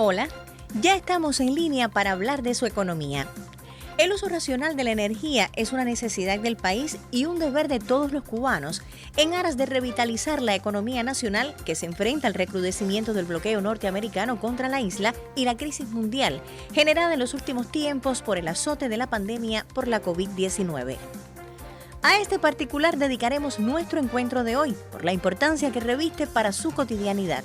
Hola, ya estamos en línea para hablar de su economía. El uso racional de la energía es una necesidad del país y un deber de todos los cubanos en aras de revitalizar la economía nacional que se enfrenta al recrudecimiento del bloqueo norteamericano contra la isla y la crisis mundial generada en los últimos tiempos por el azote de la pandemia por la COVID-19. A este particular dedicaremos nuestro encuentro de hoy por la importancia que reviste para su cotidianidad.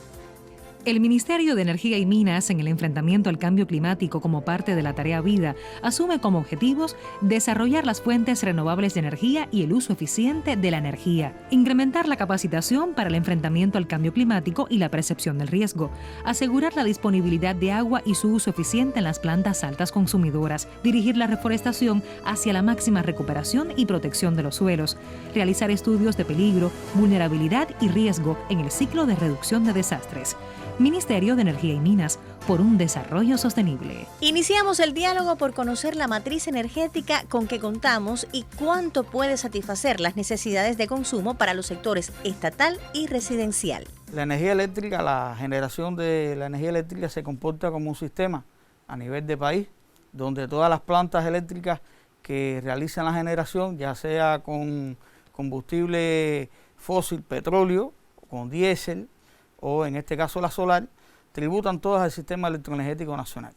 El Ministerio de Energía y Minas, en el enfrentamiento al cambio climático como parte de la tarea Vida, asume como objetivos desarrollar las fuentes renovables de energía y el uso eficiente de la energía, incrementar la capacitación para el enfrentamiento al cambio climático y la percepción del riesgo, asegurar la disponibilidad de agua y su uso eficiente en las plantas altas consumidoras, dirigir la reforestación hacia la máxima recuperación y protección de los suelos, realizar estudios de peligro, vulnerabilidad y riesgo en el ciclo de reducción de desastres. Ministerio de Energía y Minas, por un desarrollo sostenible. Iniciamos el diálogo por conocer la matriz energética con que contamos y cuánto puede satisfacer las necesidades de consumo para los sectores estatal y residencial. La energía eléctrica, la generación de la energía eléctrica se comporta como un sistema a nivel de país, donde todas las plantas eléctricas que realizan la generación, ya sea con combustible fósil, petróleo, con diésel, o en este caso la solar, tributan todas al sistema electroenergético nacional.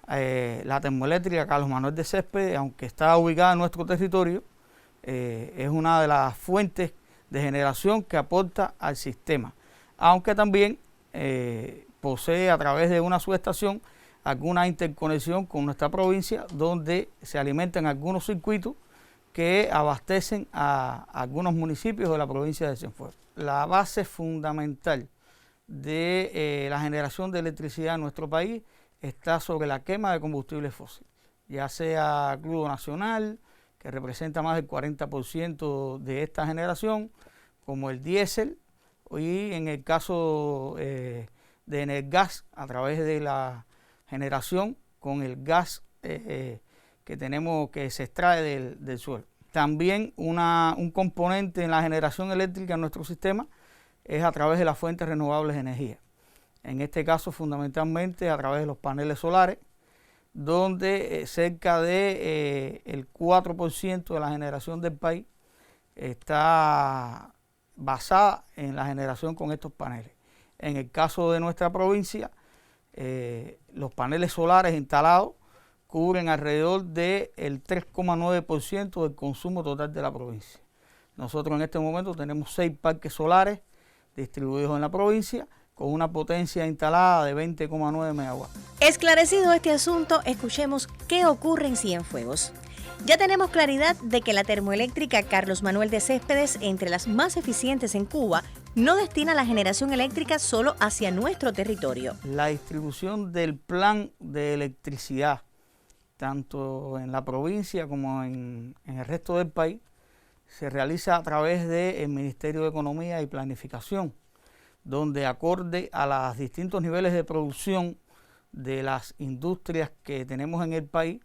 La termoeléctrica Carlos Manuel de Céspedes, aunque está ubicada en nuestro territorio, es una de las fuentes de generación que aporta al sistema, aunque también posee a través de una subestación alguna interconexión con nuestra provincia, donde se alimentan algunos circuitos que abastecen a algunos municipios de la provincia de Cienfuegos. La base fundamental de la generación de electricidad en nuestro país está sobre la quema de combustibles fósiles, ya sea crudo nacional, que representa más del 40% de esta generación, como el diésel, y en el caso de Energas, a través de la generación con el gas que tenemos, que se extrae del suelo. También un componente en la generación eléctrica en nuestro sistema es a través de las fuentes renovables de energía. En este caso, fundamentalmente a través de los paneles solares, donde cerca de el 4% de la generación del país está basada en la generación con estos paneles. En el caso de nuestra provincia, los paneles solares instalados cubren alrededor del 3,9% del consumo total de la provincia. Nosotros en este momento tenemos 6 parques solares distribuidos en la provincia con una potencia instalada de 20,9 megawatts. Esclarecido este asunto, escuchemos qué ocurre en Cienfuegos. Ya tenemos claridad de que la termoeléctrica Carlos Manuel de Céspedes, entre las más eficientes en Cuba, no destina la generación eléctrica solo hacia nuestro territorio. La distribución del plan de electricidad, tanto en la provincia como en el resto del país, se realiza a través del Ministerio de Economía y Planificación, donde acorde a los distintos niveles de producción de las industrias que tenemos en el país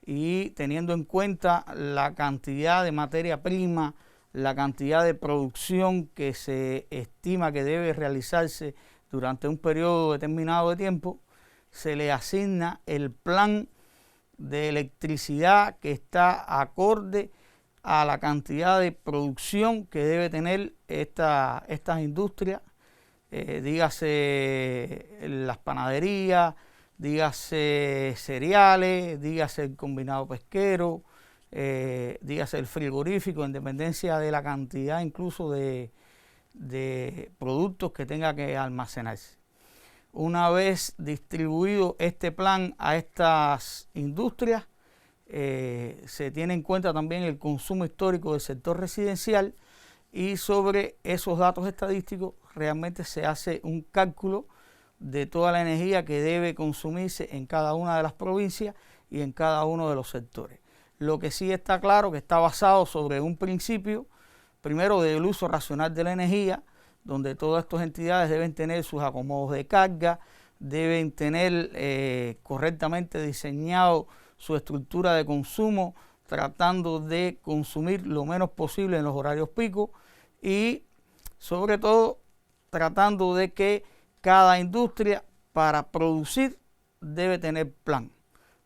y teniendo en cuenta la cantidad de materia prima, la cantidad de producción que se estima que debe realizarse durante un periodo determinado de tiempo, se le asigna el plan de electricidad que está acorde a la cantidad de producción que debe tener estas industrias, dígase las panaderías, dígase cereales, dígase el combinado pesquero, dígase el frigorífico, en dependencia de la cantidad incluso de productos que tenga que almacenarse. Una vez distribuido este plan a estas industrias, se tiene en cuenta también el consumo histórico del sector residencial y sobre esos datos estadísticos realmente se hace un cálculo de toda la energía que debe consumirse en cada una de las provincias y en cada uno de los sectores. Lo que sí está claro que está basado sobre un principio, primero del uso racional de la energía, donde todas estas entidades deben tener sus acomodos de carga, deben tener correctamente diseñado su estructura de consumo, tratando de consumir lo menos posible en los horarios pico y sobre todo tratando de que cada industria para producir debe tener plan.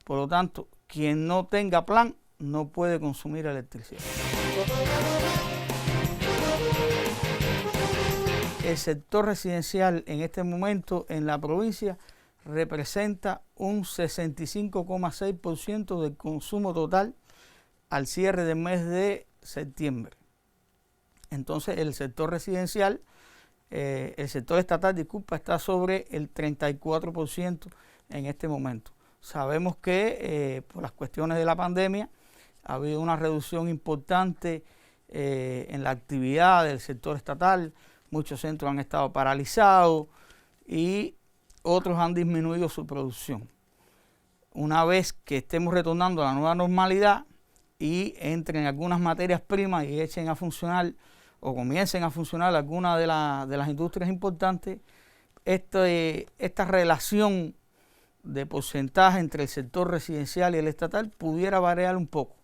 Por lo tanto, quien no tenga plan no puede consumir electricidad. El sector residencial en este momento en la provincia representa un 65,6% del consumo total al cierre del mes de septiembre. Entonces el sector residencial, el sector estatal, disculpa, está sobre el 34% en este momento. Sabemos que por las cuestiones de la pandemia ha habido una reducción importante en la actividad del sector estatal. Muchos centros han estado paralizados y otros han disminuido su producción. Una vez que estemos retornando a la nueva normalidad y entren algunas materias primas y echen a funcionar o comiencen a funcionar algunas de las industrias importantes, esta relación de porcentaje entre el sector residencial y el estatal pudiera variar un poco,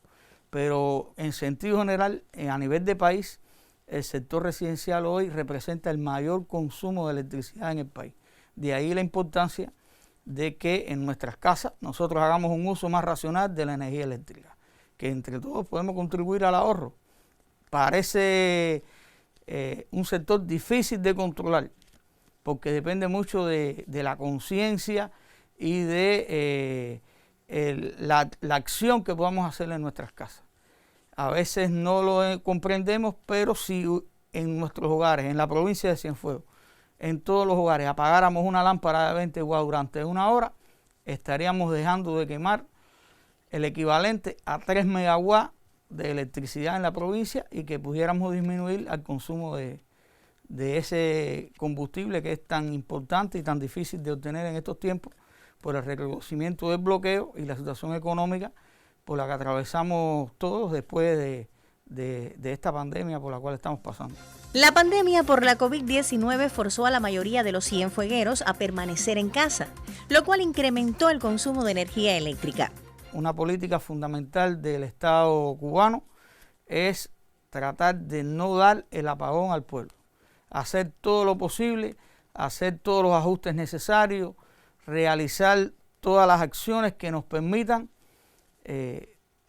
pero en sentido general, a nivel de país, el sector residencial hoy representa el mayor consumo de electricidad en el país. De ahí la importancia de que en nuestras casas nosotros hagamos un uso más racional de la energía eléctrica, que entre todos podemos contribuir al ahorro. Parece un sector difícil de controlar, porque depende mucho de la conciencia y de la acción que podamos hacer en nuestras casas. A veces no lo comprendemos, pero si en nuestros hogares, en la provincia de Cienfuegos, en todos los hogares apagáramos una lámpara de 20 watts durante una hora, estaríamos dejando de quemar el equivalente a 3 megawatts de electricidad en la provincia y que pudiéramos disminuir el consumo de ese combustible que es tan importante y tan difícil de obtener en estos tiempos por el reconocimiento del bloqueo y la situación económica por la que atravesamos todos después de esta pandemia por la cual estamos pasando. La pandemia por la COVID-19 forzó a la mayoría de los cienfuegueros a permanecer en casa, lo cual incrementó el consumo de energía eléctrica. Una política fundamental del Estado cubano es tratar de no dar el apagón al pueblo, hacer todo lo posible, hacer todos los ajustes necesarios, realizar todas las acciones que nos permitan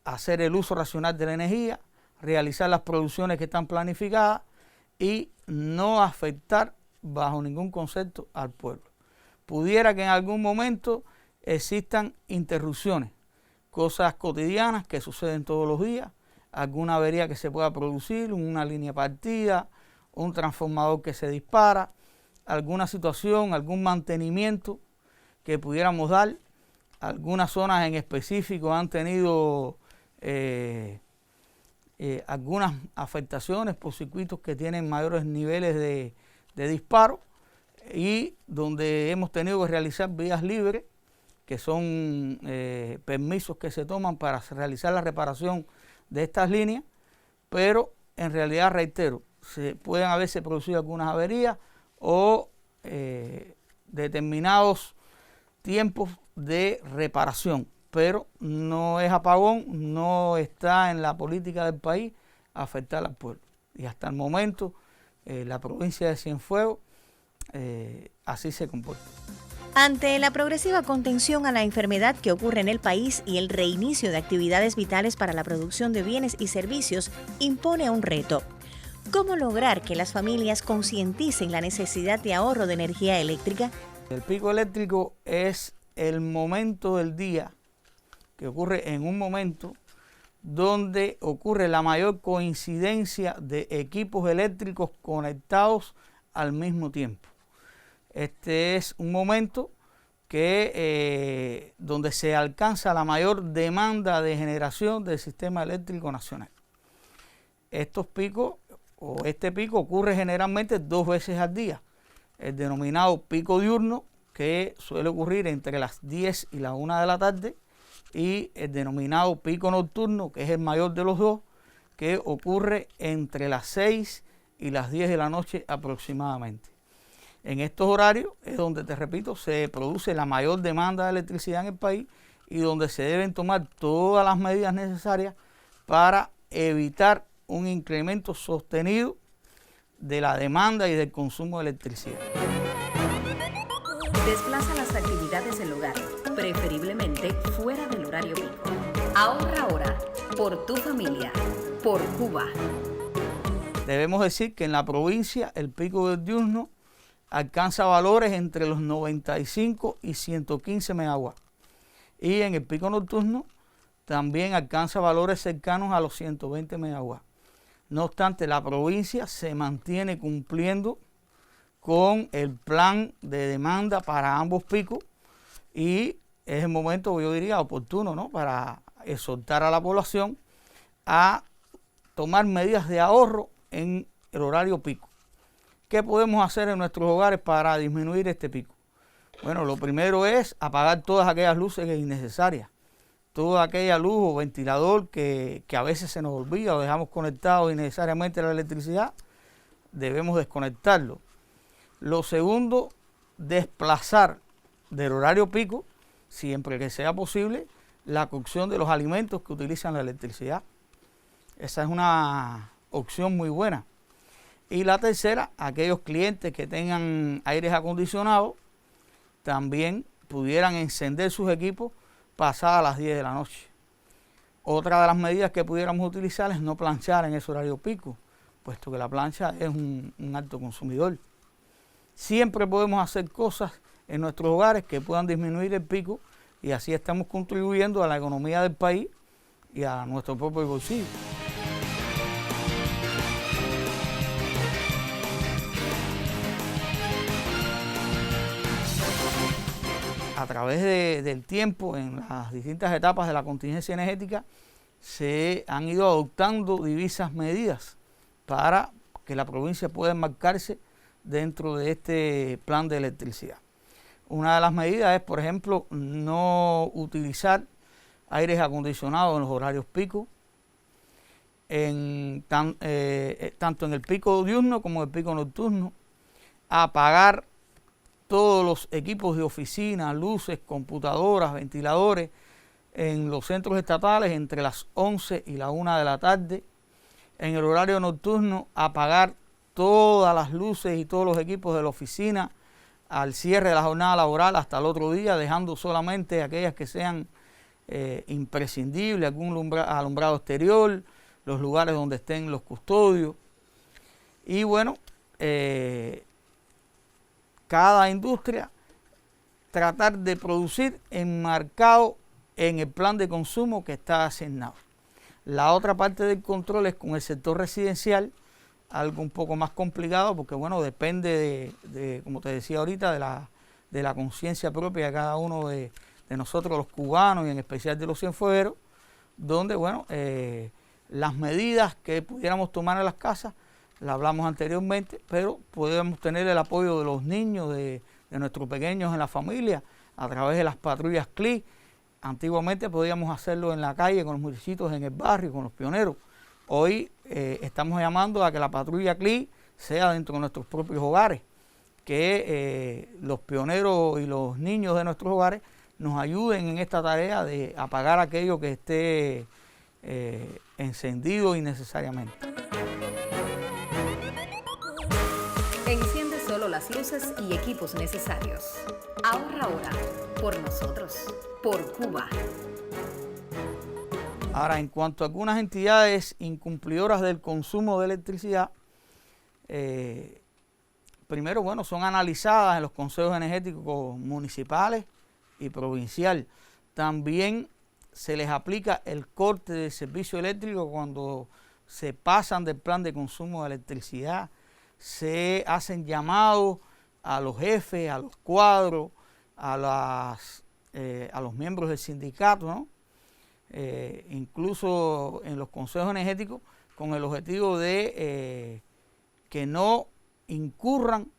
hacer el uso racional de la energía, realizar las producciones que están planificadas y no afectar bajo ningún concepto al pueblo. Pudiera que en algún momento existan interrupciones, cosas cotidianas que suceden todos los días, alguna avería que se pueda producir, una línea partida, un transformador que se dispara, alguna situación, algún mantenimiento que pudiéramos dar. Algunas zonas en específico han tenido algunas afectaciones por circuitos que tienen mayores niveles de disparo y donde hemos tenido que realizar vías libres, que son permisos que se toman para realizar la reparación de estas líneas, pero en realidad, reitero, pueden haberse producido algunas averías o determinados tiempos de reparación, pero no es apagón, no está en la política del país afectar al pueblo. Y hasta el momento la provincia de Cienfuegos así se comporta. Ante la progresiva contención a la enfermedad que ocurre en el país y el reinicio de actividades vitales para la producción de bienes y servicios, impone un reto. ¿Cómo lograr que las familias concienticen la necesidad de ahorro de energía eléctrica? El pico eléctrico es el momento del día que ocurre en un momento donde ocurre la mayor coincidencia de equipos eléctricos conectados al mismo tiempo. Este es un momento donde se alcanza la mayor demanda de generación del sistema eléctrico nacional. Estos picos o este pico ocurre generalmente 2 veces al día. El denominado pico diurno, que suele ocurrir entre las 10 y la 1 de la tarde, y el denominado pico nocturno, que es el mayor de los dos, que ocurre entre las 6 y las 10 de la noche aproximadamente. En estos horarios es donde, te repito, se produce la mayor demanda de electricidad en el país y donde se deben tomar todas las medidas necesarias para evitar un incremento sostenido de la demanda y del consumo de electricidad. Desplaza las actividades del hogar, preferiblemente fuera del horario pico. Ahorra ahora, por tu familia, por Cuba. Debemos decir que en la provincia el pico del diurno alcanza valores entre los 95 y 115 megawatts. Y en el pico nocturno también alcanza valores cercanos a los 120 megawatts. No obstante, la provincia se mantiene cumpliendo con el plan de demanda para ambos picos y es el momento, yo diría, oportuno, ¿no?, para exhortar a la población a tomar medidas de ahorro en el horario pico. ¿Qué podemos hacer en nuestros hogares para disminuir este pico? Bueno, lo primero es apagar todas aquellas luces innecesarias, toda aquella luz o ventilador que a veces se nos olvida o dejamos conectado innecesariamente a la electricidad, debemos desconectarlo. Lo segundo, desplazar del horario pico, siempre que sea posible, la cocción de los alimentos que utilizan la electricidad. Esa es una opción muy buena. Y la tercera, aquellos clientes que tengan aires acondicionados también pudieran encender sus equipos pasadas las 10 de la noche. Otra de las medidas que pudiéramos utilizar es no planchar en ese horario pico, puesto que la plancha es un alto consumidor. Siempre podemos hacer cosas en nuestros hogares que puedan disminuir el pico y así estamos contribuyendo a la economía del país y a nuestro propio bolsillo. A través del tiempo, en las distintas etapas de la contingencia energética, se han ido adoptando diversas medidas para que la provincia pueda enmarcarse dentro de este plan de electricidad. Una de las medidas es, por ejemplo, no utilizar aires acondicionados en los horarios pico, tanto en el pico diurno como en el pico nocturno, apagar todos los equipos de oficina, luces, computadoras, ventiladores en los centros estatales entre las 11 y la 1 de la tarde. En el horario nocturno, apagar todas las luces y todos los equipos de la oficina al cierre de la jornada laboral hasta el otro día, dejando solamente aquellas que sean imprescindibles, algún alumbrado exterior, los lugares donde estén los custodios. Y bueno, cada industria tratar de producir enmarcado en el plan de consumo que está asignado. La otra parte del control es con el sector residencial, algo un poco más complicado porque bueno, depende de como te decía ahorita, de la conciencia propia de cada uno de nosotros los cubanos y en especial de los cienfuegueros, donde bueno, las medidas que pudiéramos tomar en las casas, la hablamos anteriormente, pero podemos tener el apoyo de los niños, de nuestros pequeños en la familia, a través de las patrullas CLI. Antiguamente podíamos hacerlo en la calle con los muchachitos en el barrio, con los pioneros. Hoy estamos llamando a que la patrulla CLI sea dentro de nuestros propios hogares, que los pioneros y los niños de nuestros hogares nos ayuden en esta tarea de apagar aquello que esté encendido innecesariamente. Enciende solo las luces y equipos necesarios. Ahorra ahora, por nosotros, por Cuba. Ahora, en cuanto a algunas entidades incumplidoras del consumo de electricidad, primero, bueno, son analizadas en los consejos energéticos municipales y provincial. También se les aplica el corte del servicio eléctrico cuando se pasan del plan de consumo de electricidad. Se hacen llamados a los jefes, a los cuadros, a los miembros del sindicato, ¿no? Incluso en los consejos energéticos, con el objetivo de que no incurran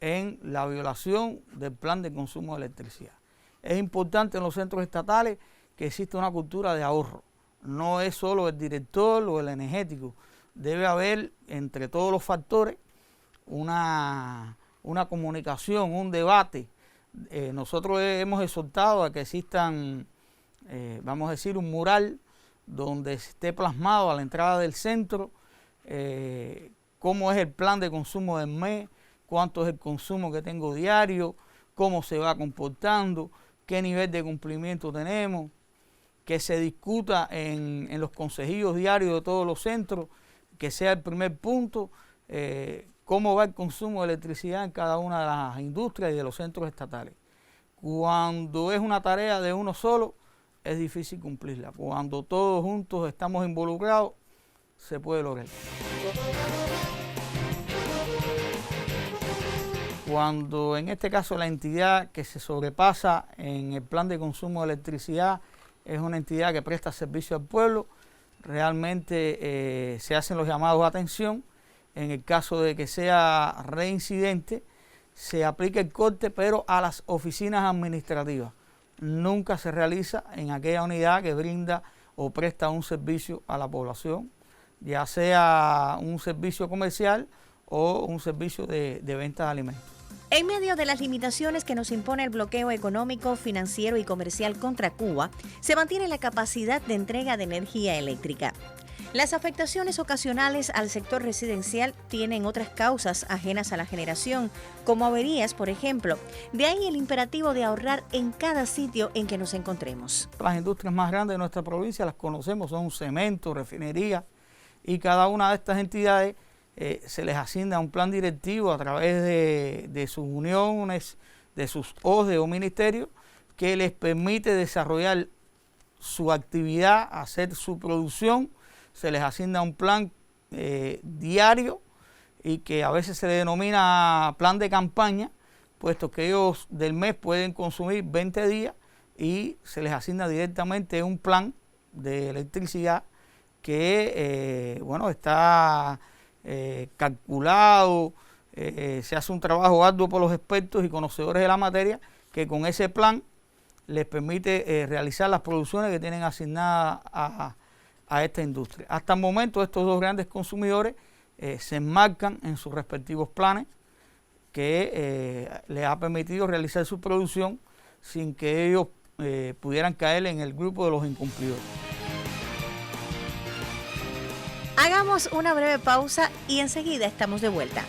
en la violación del plan de consumo de electricidad. Es importante en los centros estatales que exista una cultura de ahorro. No es solo el director o el energético. Debe haber entre todos los factores una comunicación, un debate. Nosotros hemos exhortado a que existan, vamos a decir, un mural donde esté plasmado a la entrada del centro cómo es el plan de consumo del mes, cuánto es el consumo que tengo diario, cómo se va comportando, qué nivel de cumplimiento tenemos, que se discuta en los consejillos diarios de todos los centros, que sea el primer punto, cómo va el consumo de electricidad en cada una de las industrias y de los centros estatales. Cuando es una tarea de uno solo, es difícil cumplirla. Cuando todos juntos estamos involucrados, se puede lograr. Cuando en este caso la entidad que se sobrepasa en el plan de consumo de electricidad es una entidad que presta servicio al pueblo, realmente se hacen los llamados a atención. En el caso de que sea reincidente, se aplica el corte, pero a las oficinas administrativas. Nunca se realiza en aquella unidad que brinda o presta un servicio a la población, ya sea un servicio comercial o un servicio de venta de alimentos. En medio de las limitaciones que nos impone el bloqueo económico, financiero y comercial contra Cuba, se mantiene la capacidad de entrega de energía eléctrica. Las afectaciones ocasionales al sector residencial tienen otras causas ajenas a la generación, como averías, por ejemplo. De ahí el imperativo de ahorrar en cada sitio en que nos encontremos. Las industrias más grandes de nuestra provincia las conocemos, son cemento, refinería, y cada una de estas entidades se les asigna un plan directivo a través de sus uniones, de sus OSDE o ministerios, que les permite desarrollar su actividad, hacer su producción. Se les asigna un plan diario y que a veces se le denomina plan de campaña, puesto que ellos del mes pueden consumir 20 días y se les asigna directamente un plan de electricidad que está calculado, se hace un trabajo arduo por los expertos y conocedores de la materia, que con ese plan les permite realizar las producciones que tienen asignadas a esta industria. Hasta el momento estos dos grandes consumidores se enmarcan en sus respectivos planes que les ha permitido realizar su producción sin que ellos pudieran caer en el grupo de los incumplidores. Hagamos una breve pausa y enseguida estamos de vuelta.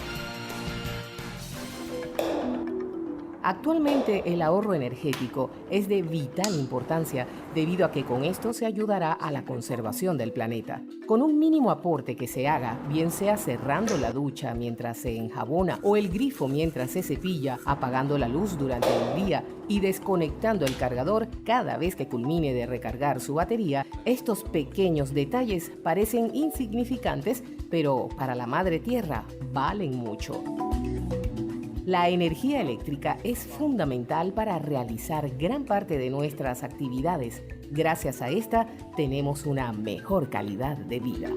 Actualmente el ahorro energético es de vital importancia debido a que con esto se ayudará a la conservación del planeta. Con un mínimo aporte que se haga, bien sea cerrando la ducha mientras se enjabona o el grifo mientras se cepilla, apagando la luz durante el día y desconectando el cargador cada vez que culmine de recargar su batería, estos pequeños detalles parecen insignificantes, pero para la Madre Tierra valen mucho. La energía eléctrica es fundamental para realizar gran parte de nuestras actividades. Gracias a esta, tenemos una mejor calidad de vida.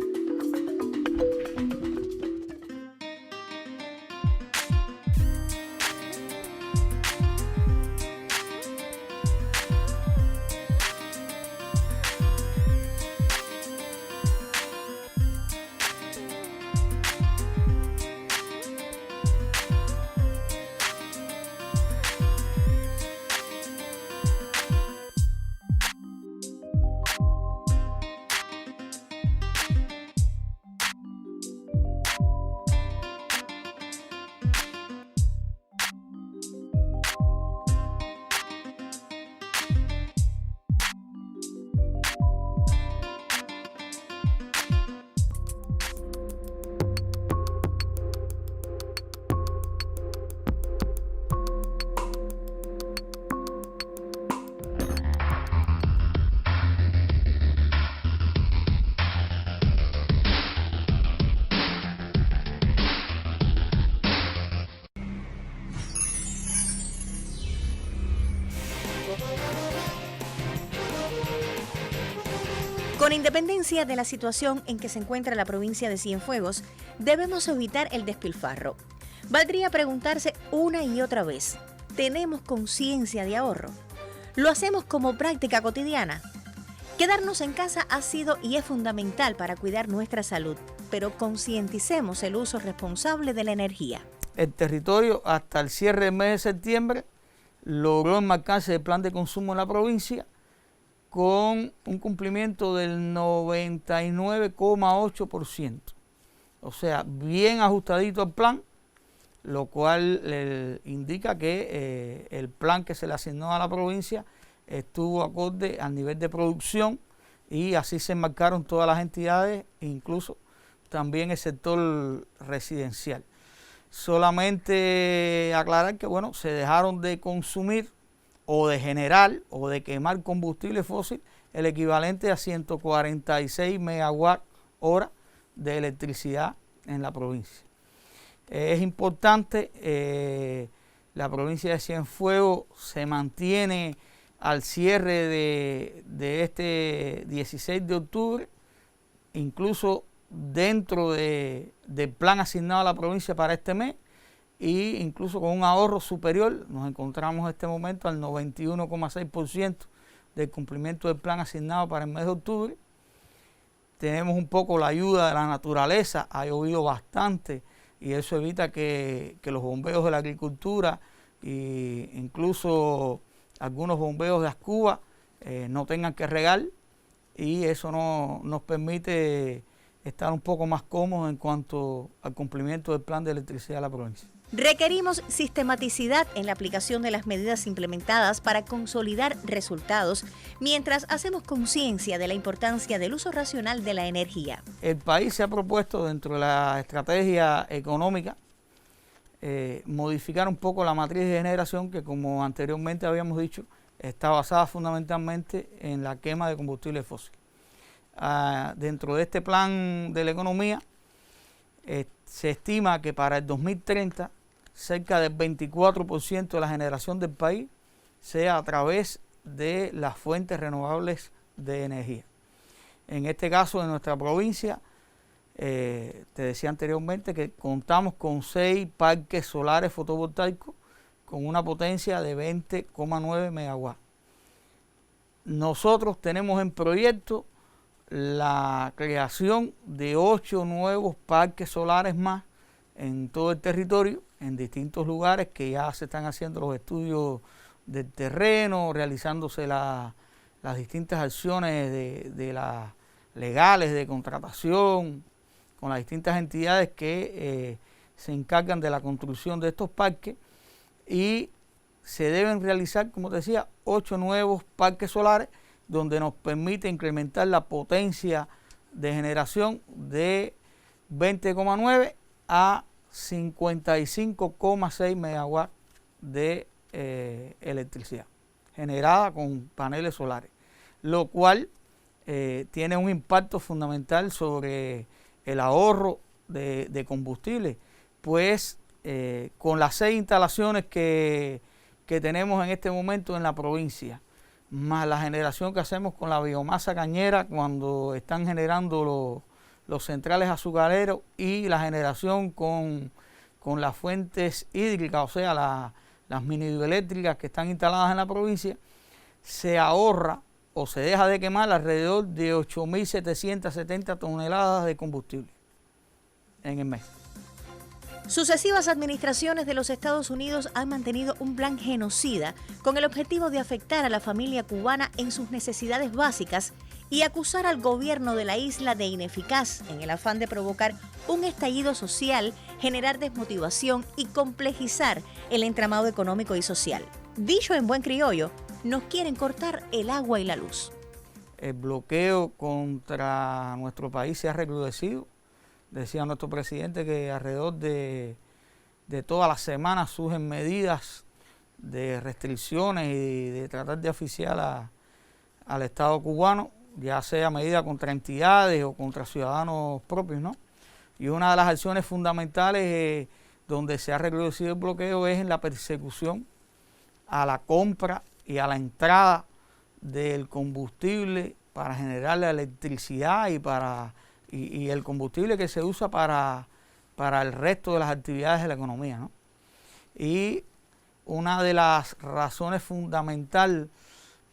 Con independencia de la situación en que se encuentra la provincia de Cienfuegos, debemos evitar el despilfarro. Valdría preguntarse una y otra vez, ¿tenemos conciencia de ahorro? ¿Lo hacemos como práctica cotidiana? Quedarnos en casa ha sido y es fundamental para cuidar nuestra salud, pero concienticemos el uso responsable de la energía. El territorio hasta el cierre del mes de septiembre logró enmarcarse el plan de consumo en la provincia con un cumplimiento del 99,8%. O sea, bien ajustadito al plan, lo cual indica que el plan que se le asignó a la provincia estuvo acorde al nivel de producción, y así se enmarcaron todas las entidades, incluso también el sector residencial. Solamente aclarar que, bueno, se dejaron de consumir o de generar o de quemar combustible fósil el equivalente a 146 megawatt hora de electricidad en la provincia. Es importante, la provincia de Cienfuegos se mantiene al cierre de este 16 de octubre, incluso dentro del plan asignado a la provincia para este mes, e incluso con un ahorro superior. Nos encontramos en este momento al 91,6% del cumplimiento del plan asignado para el mes de octubre. Tenemos un poco la ayuda de la naturaleza, ha llovido bastante y eso evita que los bombeos de la agricultura e incluso algunos bombeos de Ascuba no tengan que regar, y eso nos permite estar un poco más cómodos en cuanto al cumplimiento del plan de electricidad de la provincia. Requerimos sistematicidad en la aplicación de las medidas implementadas para consolidar resultados, mientras hacemos conciencia de la importancia del uso racional de la energía. El país se ha propuesto, dentro de la estrategia económica, modificar un poco la matriz de generación, que, como anteriormente habíamos dicho, está basada fundamentalmente en la quema de combustible fósil. Dentro de este plan de la economía, se estima que para el 2030 cerca del 24% de la generación del país sea a través de las fuentes renovables de energía. En este caso, en nuestra provincia, te decía anteriormente que contamos con 6 parques solares fotovoltaicos con una potencia de 20,9 megawatts. Nosotros tenemos en proyecto la creación de 8 nuevos parques solares más en todo el territorio, en distintos lugares, que ya se están haciendo los estudios del terreno, realizándose las distintas acciones de las legales de contratación con las distintas entidades que se encargan de la construcción de estos parques, y se deben realizar, como te decía, 8 nuevos parques solares donde nos permite incrementar la potencia de generación de 20,9 a 55,6 megawatts de electricidad generada con paneles solares, lo cual tiene un impacto fundamental sobre el ahorro de combustible, pues con las 6 instalaciones que tenemos en este momento en la provincia, más la generación que hacemos con la biomasa cañera cuando están generando los centrales azucareros, y la generación con las fuentes hídricas, o sea, las mini hidroeléctricas que están instaladas en la provincia, se ahorra o se deja de quemar alrededor de 8.770 toneladas de combustible en el mes. Sucesivas administraciones de los Estados Unidos han mantenido un plan genocida con el objetivo de afectar a la familia cubana en sus necesidades básicas y acusar al gobierno de la isla de ineficaz en el afán de provocar un estallido social, generar desmotivación y complejizar el entramado económico y social. Dicho en buen criollo, nos quieren cortar el agua y la luz. El bloqueo contra nuestro país se ha recrudecido. Decía nuestro presidente que alrededor de todas las semanas surgen medidas de restricciones y de tratar de asfixiar al Estado cubano, ya sea medida contra entidades o contra ciudadanos propios, ¿no? Y una de las acciones fundamentales donde se ha recrudecido el bloqueo es en la persecución a la compra y a la entrada del combustible para generar la electricidad y el combustible que se usa para el resto de las actividades de la economía, ¿no? Y una de las razones fundamentales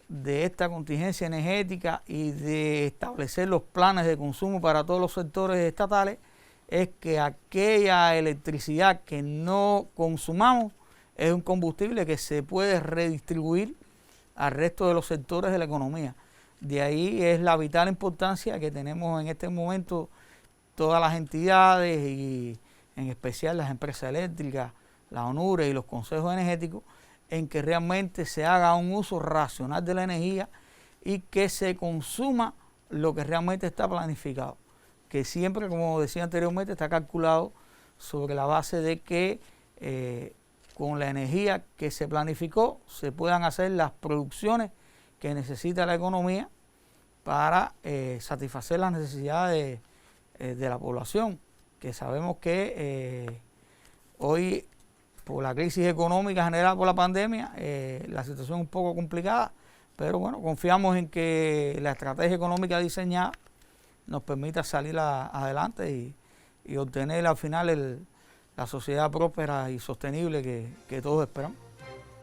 de esta contingencia energética y de establecer los planes de consumo para todos los sectores estatales es que aquella electricidad que no consumamos es un combustible que se puede redistribuir al resto de los sectores de la economía. De ahí es la vital importancia que tenemos en este momento todas las entidades y en especial las empresas eléctricas, la ONURE y los consejos energéticos en que realmente se haga un uso racional de la energía y que se consuma lo que realmente está planificado, que siempre, como decía anteriormente, está calculado sobre la base de que con la energía que se planificó se puedan hacer las producciones que necesita la economía para satisfacer las necesidades de la población, que sabemos que hoy, por la crisis económica generada por la pandemia, la situación es un poco complicada, pero bueno, confiamos en que la estrategia económica diseñada nos permita salir adelante y obtener al final la sociedad próspera y sostenible que todos esperamos.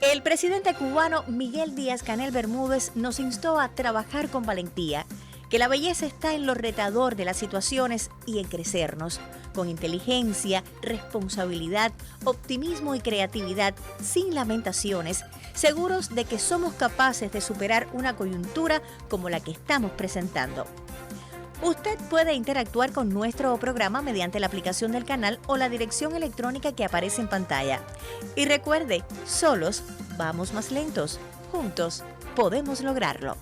El presidente cubano Miguel Díaz-Canel Bermúdez nos instó a trabajar con valentía, que la belleza está en lo retador de las situaciones y en crecernos, con inteligencia, responsabilidad, optimismo y creatividad, sin lamentaciones, seguros de que somos capaces de superar una coyuntura como la que estamos presentando. Usted puede interactuar con nuestro programa mediante la aplicación del canal o la dirección electrónica que aparece en pantalla. Y recuerde, solos vamos más lentos, juntos podemos lograrlo.